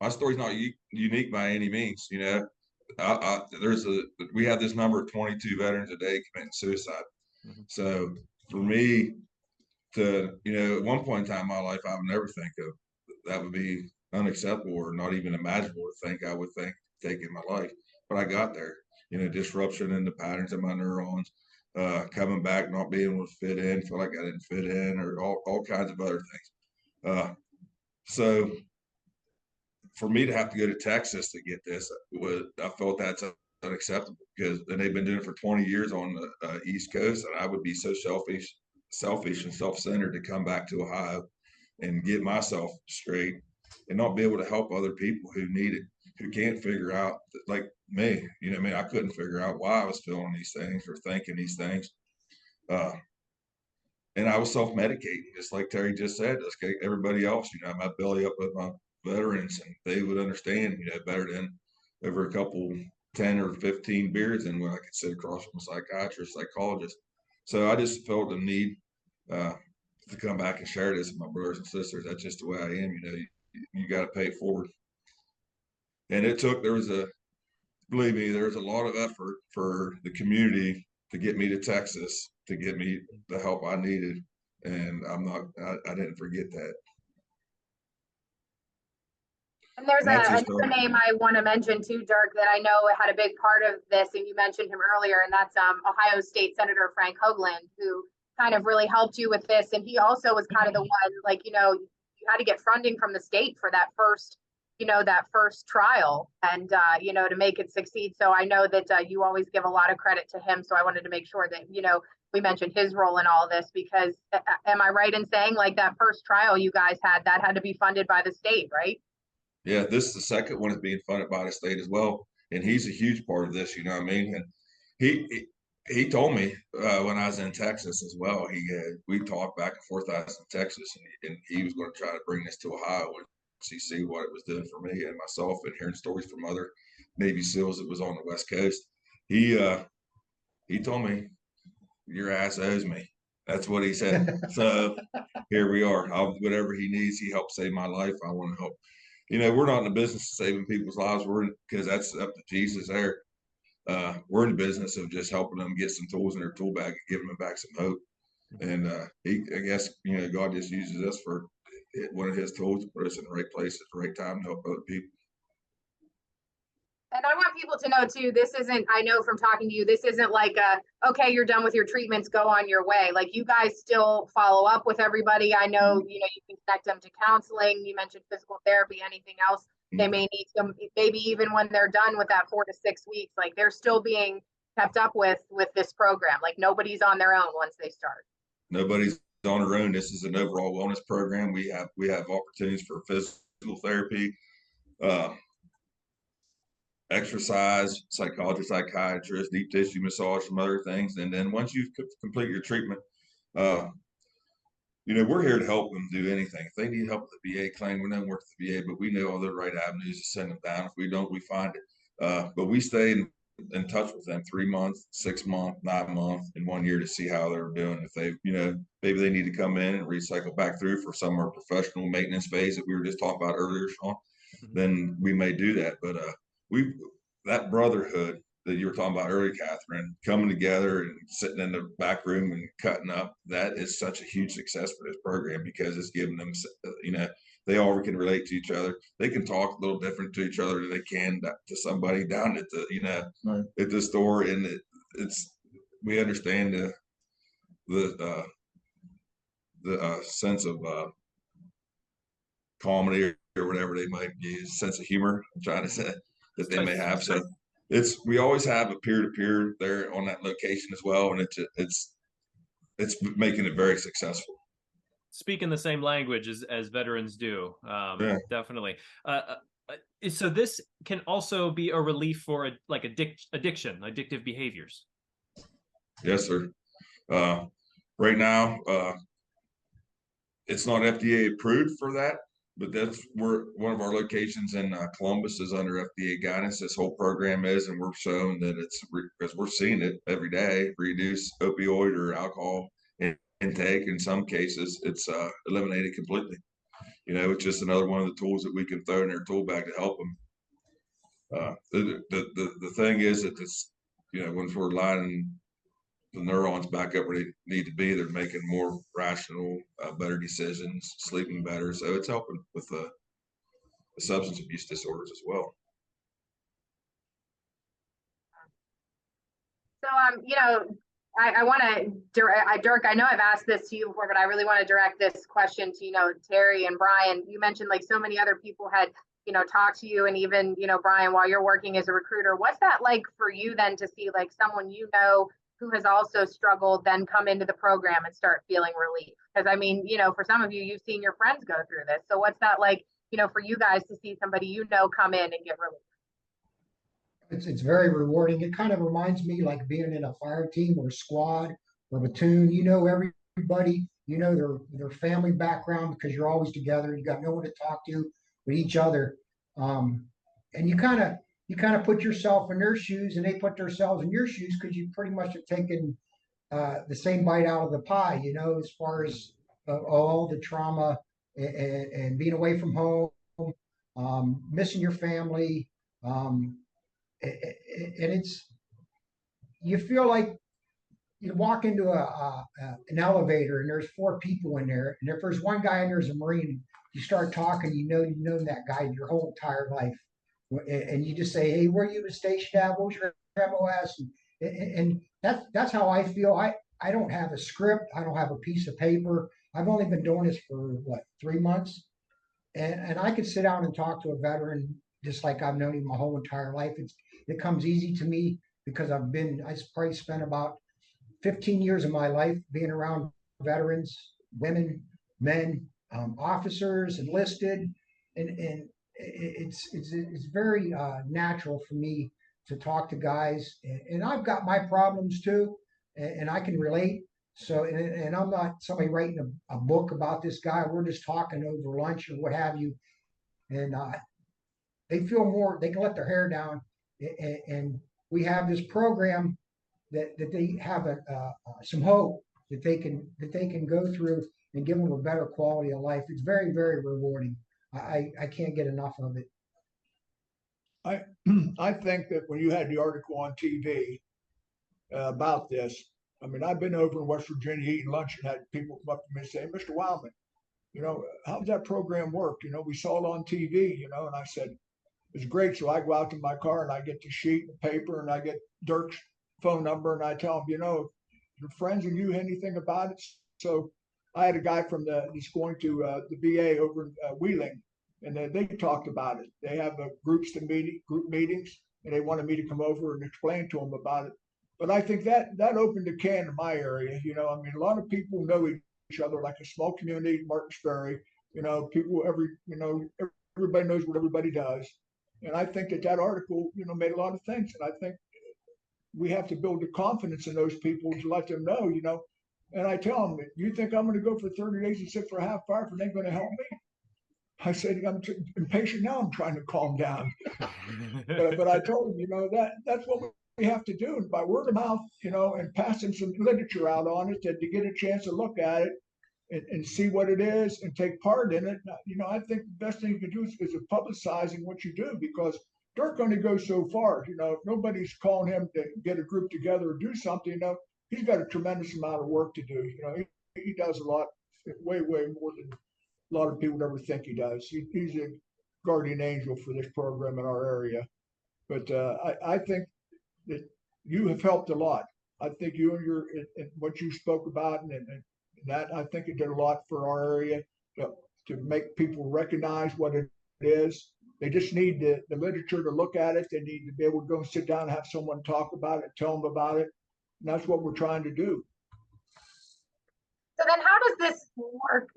My story's not unique by any means. We have this number of 22 veterans a day committing suicide. Mm-hmm. So for me to, at one point in time in my life, I would never think of that would be unacceptable or not even imaginable to think I would take in my life. But I got there, disruption in the patterns of my neurons, coming back, not being able to fit in, feel like I didn't fit in, or all kinds of other things. So for me to have to go to Texas to get this, I felt that's unacceptable, because and they've been doing it for 20 years on the East Coast, and I would be so selfish and self-centered to come back to Ohio and get myself straight and not be able to help other people who need it, who can't figure out, like me, you know what I mean? I couldn't figure out why I was feeling these things or thinking these things. And I was self-medicating, just like Terry just said, just like everybody else, you know, my belly up with my veterans, and they would understand, you know, better than over a couple 10 or 15 beers and when I could sit across from a psychiatrist, psychologist. So I just felt the need to come back and share this with my brothers and sisters. That's just the way I am. You know, you got to pay it forward. And believe me, there was a lot of effort for the community to get me to Texas, to get me the help I needed. And I didn't forget that. And there's another name I want to mention too, Dirk, that I know had a big part of this, and you mentioned him earlier, and that's Ohio State Senator Frank Hoagland, who kind of really helped you with this. And he also was kind of the one, like, you know, you had to get funding from the state for that first trial, and you know, to make it succeed. So I know that you always give a lot of credit to him. So I wanted to make sure that, you know, we mentioned his role in all this, because am I right in saying, like, that first trial you guys had to be funded by the state, right? Yeah, this is the second one is being funded by the state as well, and he's a huge part of this. You know what I mean? And he told me when I was in Texas as well. We talked back and forth. I was in Texas, and he was going to try to bring this to Ohio and see what it was doing for me and myself, and hearing stories from other Navy SEALs that was on the West Coast. He told me, your ass owes me. That's what he said. So here we are. Whatever he needs, he helped save my life. I want to help. You know, we're not in the business of saving people's lives. Because that's up to Jesus there. We're in the business of just helping them get some tools in their tool bag and giving them back some hope. And I guess, you know, God just uses us for one of his tools to put us in the right place at the right time to help other people. And I want people to know too, this isn't, I know from talking to you, this isn't like okay, you're done with your treatments, go on your way. Like, you guys still follow up with everybody. I know, you know, you can connect them to counseling. You mentioned physical therapy, anything else they may need, some, maybe even when they're done with that 4 to 6 weeks, like, they're still being kept up with this program. Like, nobody's on their own once they start. Nobody's on their own. This is an overall wellness program. We have opportunities for physical therapy, exercise, psychologist, psychiatrist, deep tissue massage, some other things. And then once you complete your treatment, you know, we're here to help them do anything. If they need help with the VA claim, we don't work with the VA, but we know all the right avenues to send them down. If we don't, we find it. But we stay in touch with them 3 months, 6 months, 9 months, and 1 year to see how they're doing. If they, you know, maybe they need to come in and recycle back through for some of our professional maintenance phase that we were just talking about earlier, Sean, then we may do that. But that brotherhood that you were talking about earlier, Catherine, coming together and sitting in the back room and cutting up, that is such a huge success for this program, because it's giving them, you know, they all can relate to each other. They can talk a little different to each other than they can to somebody down at the, you know, right, at the store. And we understand the sense of comedy or whatever they might use, sense of humor, I'm trying to say, that they may have. So we always have a peer-to-peer there on that location as well, and it's making it very successful. Speaking the same language as veterans do, yeah. Definitely. So this can also be a relief for addictive behaviors. Yes, sir. Right now, it's not FDA approved for that, but that's where one of our locations in Columbus is under FDA guidance. This whole program is, and we're showing that it's, because we're seeing it every day, reduce opioid or alcohol intake. In some cases, it's eliminated completely. You know, it's just another one of the tools that we can throw in their tool bag to help them. The thing is that it's, you know, once we're lining the neurons back up where they need to be, they're making more rational, better decisions, sleeping better. So it's helping with the substance abuse disorders as well. So, you know, I want to Dirk, I know I've asked this to you before, but I really want to direct this question to, you know, Terry and Brian. You mentioned, like, so many other people had, talk to you, and even, Brian, while you're working as a recruiter, what's that like for you then to see like someone who has also struggled then come into the program and start feeling relief? Because I mean, for some of you, you've seen your friends go through this. So what's that like, for you guys to see somebody come in and get relief? It's very rewarding. It kind of reminds me like being in a fire team or a squad or platoon. You know everybody, their family background because you're always together. You got no one to talk to with each other. And you kind of put yourself in their shoes and they put themselves in your shoes because you pretty much have taken the same bite out of the pie, as far as all the trauma and being away from home, missing your family. And you feel like you walk into an elevator and there's 4 people in there, and if there's one guy in there as a Marine, you start talking, you've known that guy your whole entire life, and you just say, hey, where you been stationed at? What was your MOS? And that's how I feel. I don't have a script. I don't have a piece of paper. I've only been doing this for 3 months, and I could sit down and talk to a veteran just like I've known him my whole entire life. It comes easy to me because I probably spent about 15 years of my life being around veterans, women, men, officers, enlisted, and it's very natural for me to talk to guys, and I've got my problems too, and I can relate. So, and I'm not somebody writing a book about this guy. We're just talking over lunch or what have you, and they feel more. They can let their hair down, and we have this program that they have some hope that they can go through and give them a better quality of life. It's very, very rewarding. I can't get enough of it. I think that when you had the article on TV about this, I mean, I've been over in West Virginia eating lunch and had people come up to me and say, Mr. Wildman, how does that program work? We saw it on TV, and I said, it's great. So I go out to my car and I get the sheet and paper and I get Dirk's phone number and I tell him, your friends and you anything about it? So I had a guy from he's going to the VA over in Wheeling, and they talked about it. They have group meetings, and they wanted me to come over and explain to them about it. But I think that opened a can in my area. I mean, a lot of people know each other, like a small community, Martins Ferry. People everybody knows what everybody does. And I think that article, made a lot of things. And I think we have to build the confidence in those people to let them know, And I tell them, you think I'm going to go for 30 days and sit for a half hour and it ain't going to help me? I said, I'm impatient now. I'm trying to calm down. but I told them, that's what we have to do. And by word of mouth, and passing some literature out on it to get a chance to look at it and see what it is and take part in it. I think the best thing you can do is publicizing what you do, because Dirk only goes so far. If nobody's calling him to get a group together or do something, he's got a tremendous amount of work to do. He does a lot, way, way more than a lot of people ever think he does. He's a guardian angel for this program in our area. But I think that you have helped a lot. I think you and what you spoke about and that, I think it did a lot for our area to make people recognize what it is. They just need the literature to look at it. They need to be able to go and sit down and have someone talk about it, tell them about it. And that's what we're trying to do. So then how does this work,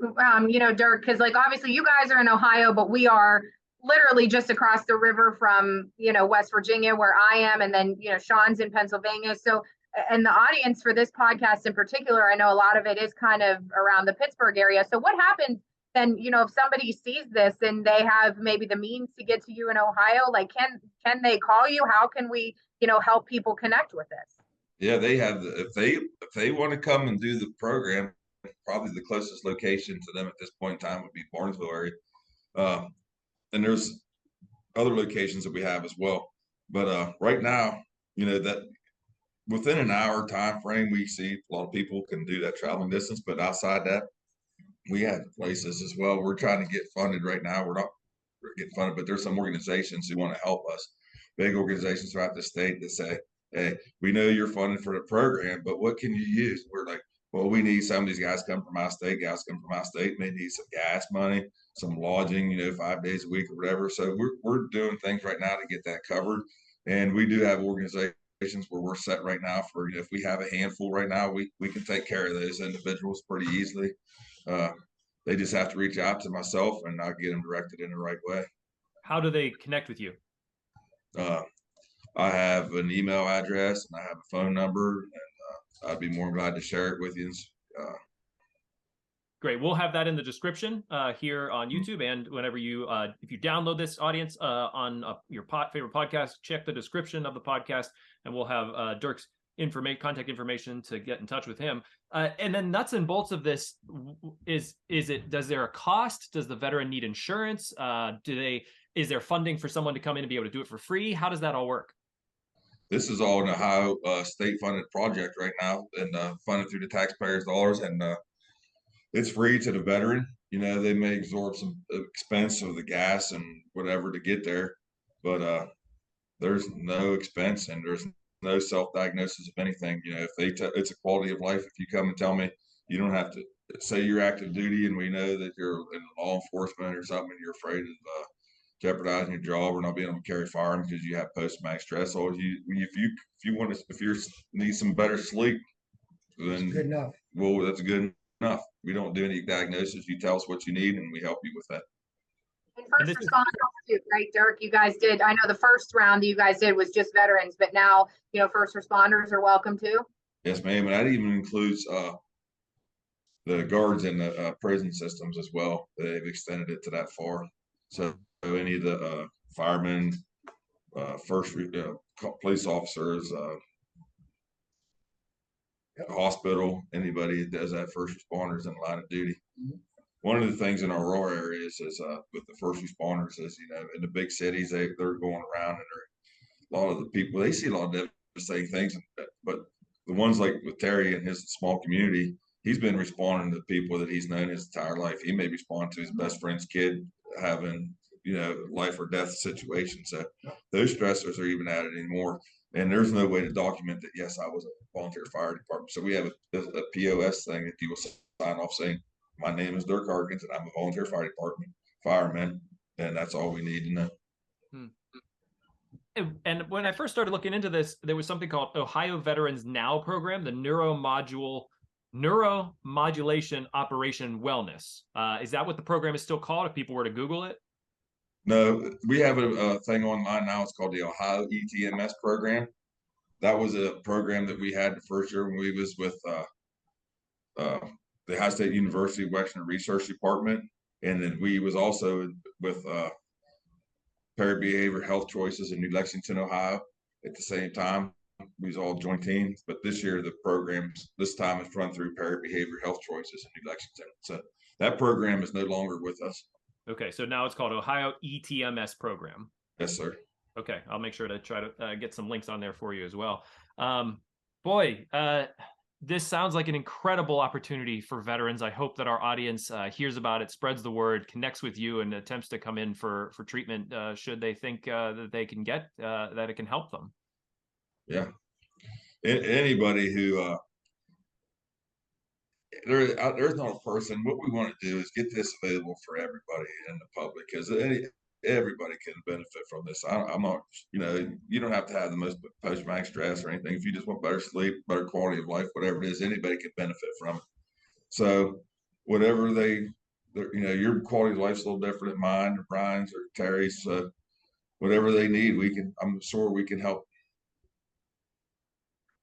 Dirk? Because obviously you guys are in Ohio, but we are literally just across the river from, West Virginia where I am. And then, Sean's in Pennsylvania. So, and the audience for this podcast in particular, I know a lot of it is kind of around the Pittsburgh area. So what happens then, if somebody sees this and they have maybe the means to get to you in Ohio, can they call you? How can we, help people connect with this? Yeah, they have, if they want to come and do the program, probably the closest location to them at this point in time would be Barnesville area. And there's other locations that we have as well. But right now, that within an hour time frame, we see a lot of people can do that traveling distance. But outside that, we have places as well. We're trying to get funded right now. We're not getting funded, but there's some organizations who want to help us. Big organizations throughout the state that say, hey, we know you're funded for the program, but what can you use? We're like, well, we need some of these guys come from my state, guys come from my state, may need some gas money. some lodging, 5 days a week or whatever. So we're doing things right now to get that covered. And we do have organizations where we're set right now for, if we have a handful right now, we can take care of those individuals pretty easily. They just have to reach out to myself and I'll get them directed in the right way. How do they connect with you? I have an email address and I have a phone number, and I'd be more than glad to share it with you. Great. We'll have that in the description here on YouTube, and whenever you, if you download this, audience, on your favorite podcast, check the description of the podcast, and we'll have Dirk's contact information to get in touch with him. And then nuts and bolts of this is does there a cost? Does the veteran need insurance? Is there funding for someone to come in and be able to do it for free? How does that all work? This is all an Ohio state funded project right now, and funded through the taxpayers' dollars, and it's free to the veteran. They may absorb some expense of the gas and whatever to get there, but there's no expense and there's no self-diagnosis of anything. If it's a quality of life. If you come and tell me, you don't have to say you're active duty and we know that you're in law enforcement or something, and you're afraid of jeopardizing your job or not being able to carry firearms because you have post-traumatic stress. Or if you need some better sleep, then Good enough. Well, that's good enough. We don't do any diagnosis. You tell us what you need and we help you with that. And first responders too, right, Dirk? You guys did, I know the first round that you guys did was just veterans, but now, first responders are welcome too? Yes, ma'am. And that even includes the guards in the prison systems as well. They've extended it to that far. So any of the firemen, first police officers, hospital, anybody that does that, first responders in line of duty. Mhm. One of the things in our rural areas is with the first responders is, in the big cities, they're going around, and a lot of the people, they see a lot of devastating things, but the ones like with Terry and his small community, he's been responding to people that he's known his entire life. He may respond to his best friend's kid having, life or death situation. So those stressors are even added anymore. And there's no way to document that, yes, I was a volunteer fire department. So we have a POS thing that people sign off saying, my name is Dirk Harkins and I'm a volunteer fire department fireman. And that's all we need to know. And when I first started looking into this, there was something called Ohio Veterans Now program, the Neuromodulation Operation Wellness. Is that what the program is still called if people were to Google it? No, we have a thing online now. It's called the Ohio ETMS program. That was a program that we had the first year when we was with the Ohio State University Wexner Research Department. And then we was also with Parabehavioral Health Choices in New Lexington, Ohio at the same time. We was all joint teams. But this year, the programs, this time is run through Parabehavioral Health Choices in New Lexington. So that program is no longer with us. Okay, so now it's called Ohio ETMS program. Yes, sir. Okay, I'll make sure to try to get some links on there for you as well. This sounds like an incredible opportunity for veterans. I hope that our audience hears about it, spreads the word, connects with you, and attempts to come in for treatment should they think that they can get that it can help them. Yeah, anybody who there's not a person. What we want to do is get this available for everybody in the public, because everybody can benefit from this. I'm not, you don't have to have the most post-traumatic stress or anything. If you just want better sleep, better quality of life, whatever it is, anybody can benefit from it. So whatever your quality of life's a little different than mine or Brian's or Terry's. So whatever they need, I'm sure we can help.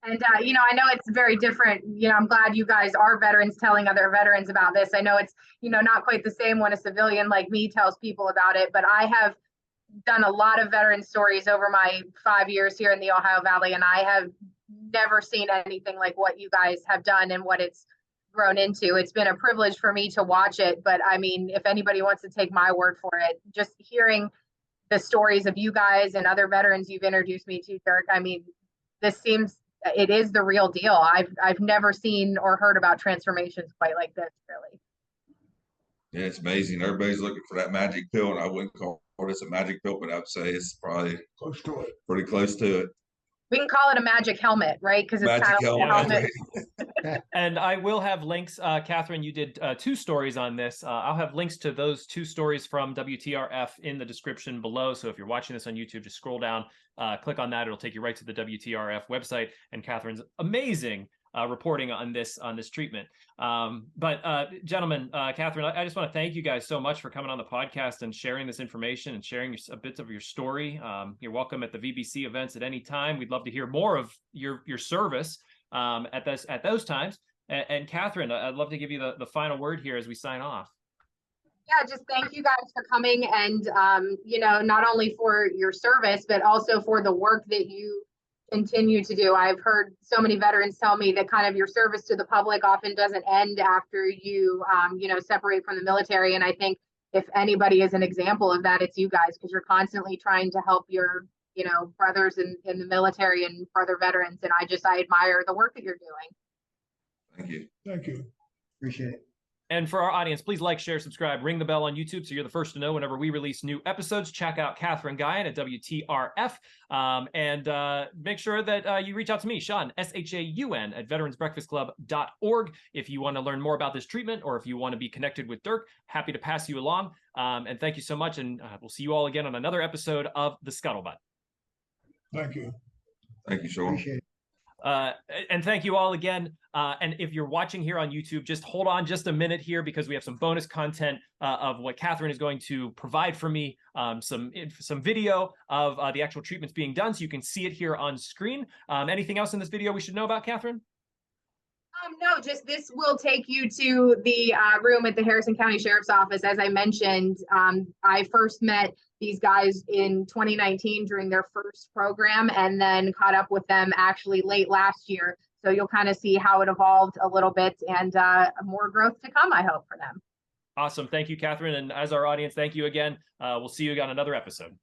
And, I know it's very different. I'm glad you guys are veterans telling other veterans about this. I know it's, not quite the same when a civilian like me tells people about it, but I have done a lot of veteran stories over my 5 years here in the Ohio Valley, and I have never seen anything like what you guys have done and what it's grown into. It's been a privilege for me to watch it, but I mean, if anybody wants to take my word for it, just hearing the stories of you guys and other veterans you've introduced me to, Dirk, I mean, it is the real deal. I've never seen or heard about transformations quite like this, really. Yeah, it's amazing. Everybody's looking for that magic pill, and I wouldn't call this a magic pill, but I would say it's probably Close to it. pretty close to it. We can call it a magic helmet, right? Because it's Magic kind of like a helmet. helmet. And I will have links. Catherine, you did 2 stories on this. I'll have links to those 2 stories from WTRF in the description below. So if you're watching this on YouTube, just scroll down, click on that. It'll take you right to the WTRF website and Catherine's amazing reporting on this treatment. But gentlemen, Catherine, I just want to thank you guys so much for coming on the podcast and sharing this information and sharing a bit of your story. You're welcome at the VBC events at any time. We'd love to hear more of your service at those times. And Catherine, I'd love to give you the final word here as we sign off. Yeah, just thank you guys for coming and, not only for your service, but also for the work that you continue to do. I've heard so many veterans tell me that kind of your service to the public often doesn't end after you, separate from the military. And I think if anybody is an example of that, it's you guys, because you're constantly trying to help your, brothers in the military and brother veterans. And I admire the work that you're doing. Thank you. Thank you. Appreciate it. And for our audience, please like, share, subscribe, ring the bell on YouTube so you're the first to know whenever we release new episodes. Check out Catherine Guyon at WTRF. And make sure that you reach out to me, Sean, SHAUN, at veteransbreakfastclub.org. If you want to learn more about this treatment or if you want to be connected with Dirk, happy to pass you along. And thank you so much. And we'll see you all again on another episode of The Scuttlebutt. Thank you. Thank you, Sean. Appreciate it. And thank you all again. And if you're watching here on YouTube, just hold on just a minute here because we have some bonus content of what Catherine is going to provide for me, some video of the actual treatments being done, so you can see it here on screen. Anything else in this video we should know about, Catherine? No, just this will take you to the room at the Harrison County Sheriff's Office. As I mentioned, I first met these guys in 2019 during their first program and then caught up with them actually late last year. So you'll kind of see how it evolved a little bit and more growth to come, I hope, for them. Awesome. Thank you, Catherine. And as our audience, thank you again. We'll see you again on another episode.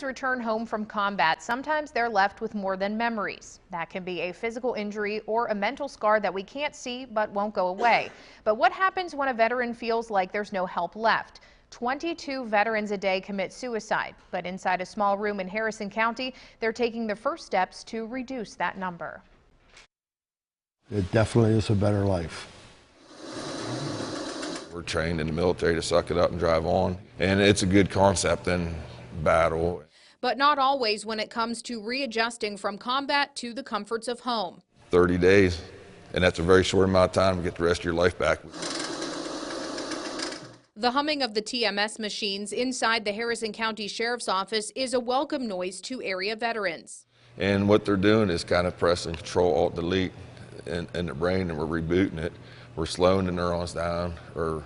Return home from combat, sometimes they're left with more than memories. That can be a physical injury or a mental scar that we can't see but won't go away. But what happens when a veteran feels like there's no help left? 22 veterans a day commit suicide, but inside a small room in Harrison County, they're taking the first steps to reduce that number. It definitely is a better life. We're trained in the military to suck it up and drive on, and it's a good concept in battle. But not always when it comes to readjusting from combat to the comforts of home. 30 days, and that's a very short amount of time to get the rest of your life back. The humming of the TMS machines inside the Harrison County Sheriff's Office is a welcome noise to area veterans. And what they're doing is kind of pressing Control-Alt-Delete in the brain, and we're rebooting it. We're slowing the neurons down, or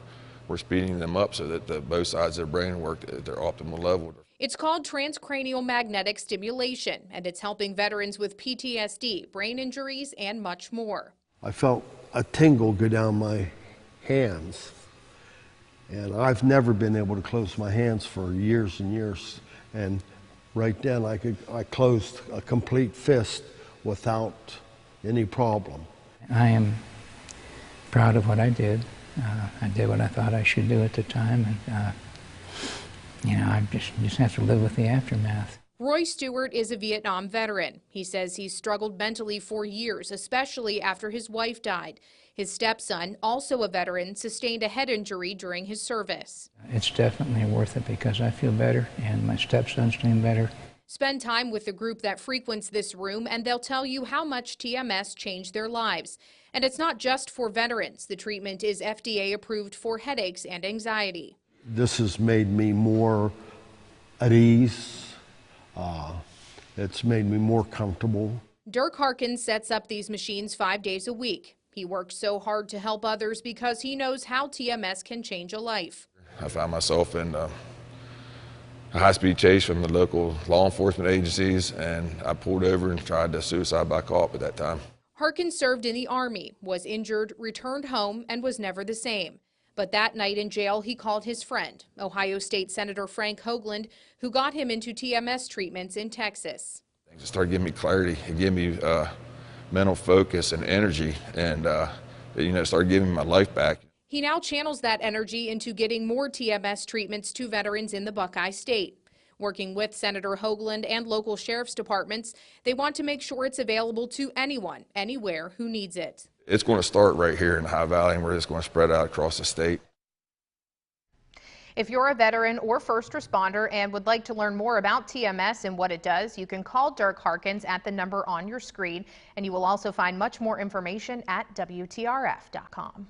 we're speeding them up so that both sides of the brain work at their optimal level. It's called Transcranial Magnetic Stimulation, and it's helping veterans with PTSD, brain injuries, and much more. I felt a tingle go down my hands, and I've never been able to close my hands for years and years. And right then I closed a complete fist without any problem. I am proud of what I did. I did what I thought I should do at the time, and I just have to live with the aftermath. Roy Stewart is a Vietnam veteran. He says he's struggled mentally for years, especially after his wife died. His stepson, also a veteran, sustained a head injury during his service. It's definitely worth it because I feel better and my stepson's doing better. Spend time with the group that frequents this room and they'll tell you how much TMS changed their lives. And it's not just for veterans. The treatment is FDA approved for headaches and anxiety. This has made me more at ease. It's made me more comfortable. Dirk Harkins sets up these machines 5 days a week. He works so hard to help others because he knows how TMS can change a life. I found myself in a high-speed chase from the local law enforcement agencies, and I pulled over and tried to suicide by cop at that time. Harkins served in the Army, was injured, returned home, and was never the same. But that night in jail, he called his friend, Ohio State Senator Frank Hoagland, who got him into TMS treatments in Texas. It started giving me clarity. It gave me mental focus and energy, and it started giving me my life back. He now channels that energy into getting more TMS treatments to veterans in the Buckeye State. Working with Senator Hoagland and local sheriff's departments, they want to make sure it's available to anyone, anywhere who needs it. It's going to start right here in the High Valley, and we're just going to spread out across the state. If you're a veteran or first responder and would like to learn more about TMS and what it does, you can call Dirk Harkins at the number on your screen, and you will also find much more information at WTRF.com.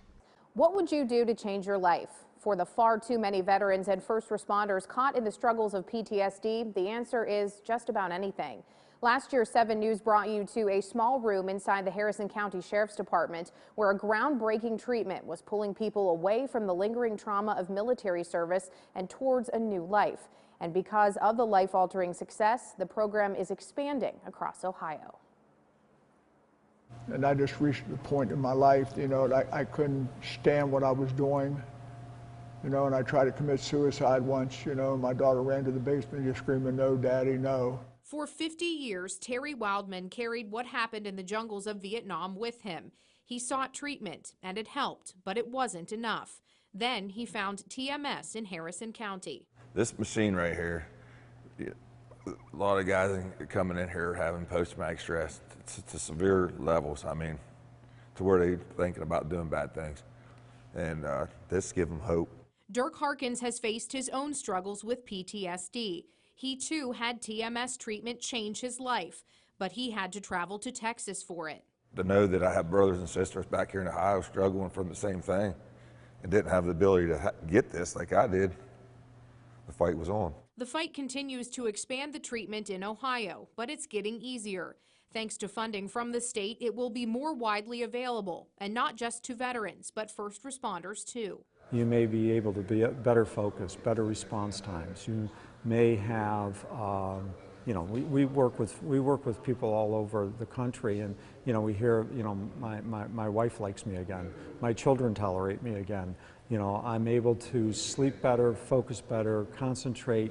What would you do to change your life? For the far too many veterans and first responders caught in the struggles of PTSD, the answer is just about anything. Last year, 7 News brought you to a small room inside the Harrison County Sheriff's Department where a groundbreaking treatment was pulling people away from the lingering trauma of military service and towards a new life. And because of the life-altering success, the program is expanding across Ohio. And I just reached the point in my life, that I couldn't stand what I was doing, and I tried to commit suicide once, my daughter ran to the basement just screaming, "No, Daddy, no." For 50 years, Terry Wildman carried what happened in the jungles of Vietnam with him. He sought treatment, and it helped, but it wasn't enough. Then he found TMS in Harrison County. This machine right here, a lot of guys coming in here having post-traumatic stress to severe levels. I mean, to where they're thinking about doing bad things. And this gives them hope. Dirk Harkins has faced his own struggles with PTSD. He too had TMS treatment change his life, but he had to travel to Texas for it. To know that I have brothers and sisters back here in Ohio struggling from the same thing and didn't have the ability to get this like I did, the fight was on. The fight continues to expand the treatment in Ohio, but it's getting easier. Thanks to funding from the state, it will be more widely available, and not just to veterans, but first responders too. You may be able to be better focused, better response times. You may have, we work with people all over the country, and we hear, my wife likes me again, my children tolerate me again. I'm able to sleep better, focus better, concentrate,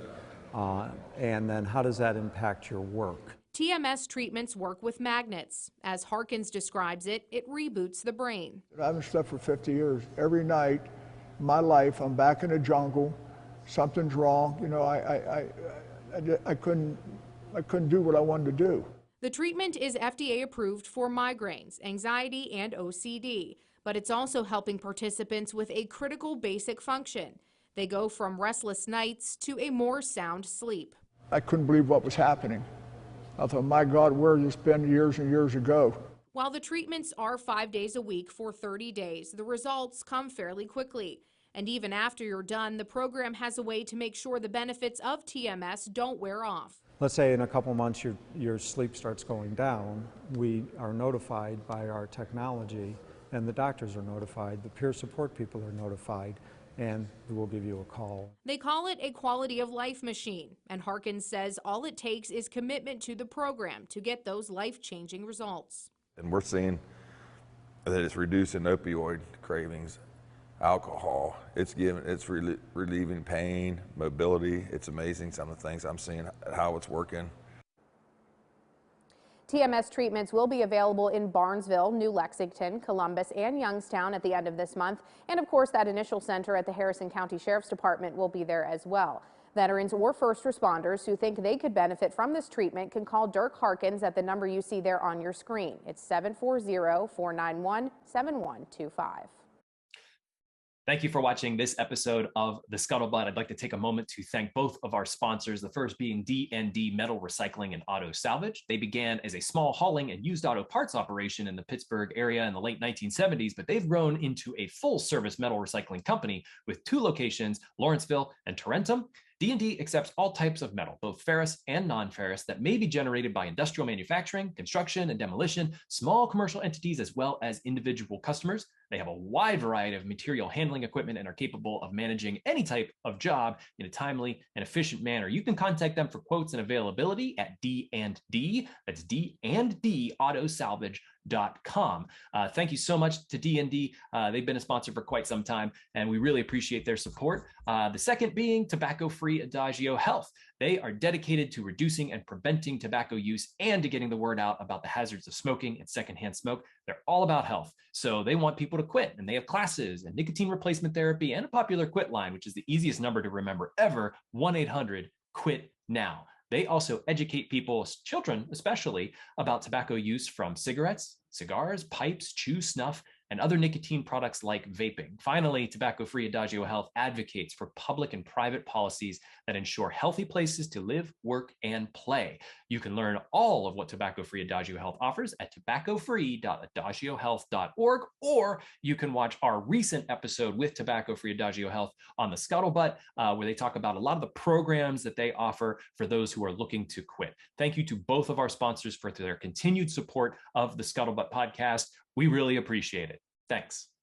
and then how does that impact your work? TMS treatments work with magnets. As Harkins describes it, it reboots the brain. I haven't slept for 50 years. Every night in my life, I'm back in the jungle. Something's wrong. I couldn't do what I wanted to do. The treatment is FDA approved for migraines, anxiety, and OCD, but it's also helping participants with a critical basic function. They go from restless nights to a more sound sleep. I couldn't believe what was happening. I thought, my God, where has this been years and years ago? While the treatments are 5 days a week for 30 days, the results come fairly quickly. And even after you're done, the program has a way to make sure the benefits of TMS don't wear off. Let's say in a couple months your sleep starts going down. We are notified by our technology, and the doctors are notified, the peer support people are notified, and we'll give you a call. They call it a quality of life machine, and Harkins says all it takes is commitment to the program to get those life-changing results. And we're seeing that it's reducing opioid cravings, alcohol. It's relieving pain, mobility. It's amazing some of the things I'm seeing, how it's working. TMS treatments will be available in Barnesville, New Lexington, Columbus, and Youngstown at the end of this month. And of course, that initial center at the Harrison County Sheriff's Department will be there as well. Veterans or first responders who think they could benefit from this treatment can call Dirk Harkins at the number you see there on your screen. It's 740-491-7125. Thank you for watching this episode of The Scuttlebutt. I'd like to take a moment to thank both of our sponsors, the first being D&D Metal Recycling and Auto Salvage. They began as a small hauling and used auto parts operation in the Pittsburgh area in the late 1970s, but they've grown into a full-service metal recycling company with 2 locations, Lawrenceville and Tarentum. D&D accepts all types of metal, both ferrous and non-ferrous, that may be generated by industrial manufacturing, construction and demolition, small commercial entities, as well as individual customers. They have a wide variety of material handling equipment and are capable of managing any type of job in a timely and efficient manner. You can contact them for quotes and availability at D&D, that's D&D Auto Salvage Thank you so much to D&D. They've been a sponsor for quite some time, and we really appreciate their support. The second being Tobacco-Free Adagio Health. They are dedicated to reducing and preventing tobacco use and to getting the word out about the hazards of smoking and secondhand smoke. They're all about health. So they want people to quit, and they have classes and nicotine replacement therapy and a popular quit line, which is the easiest number to remember ever, 1-800-QUIT-NOW. They also educate people, children especially, about tobacco use from cigarettes, cigars, pipes, chew, snuff, and other nicotine products like vaping. Finally, Tobacco-Free Adagio Health advocates for public and private policies that ensure healthy places to live, work, and play. You can learn all of what Tobacco-Free Adagio Health offers at tobaccofree.adagiohealth.org, or you can watch our recent episode with Tobacco-Free Adagio Health on the Scuttlebutt, where they talk about a lot of the programs that they offer for those who are looking to quit. Thank you to both of our sponsors for their continued support of the Scuttlebutt podcast. We really appreciate it. Thanks.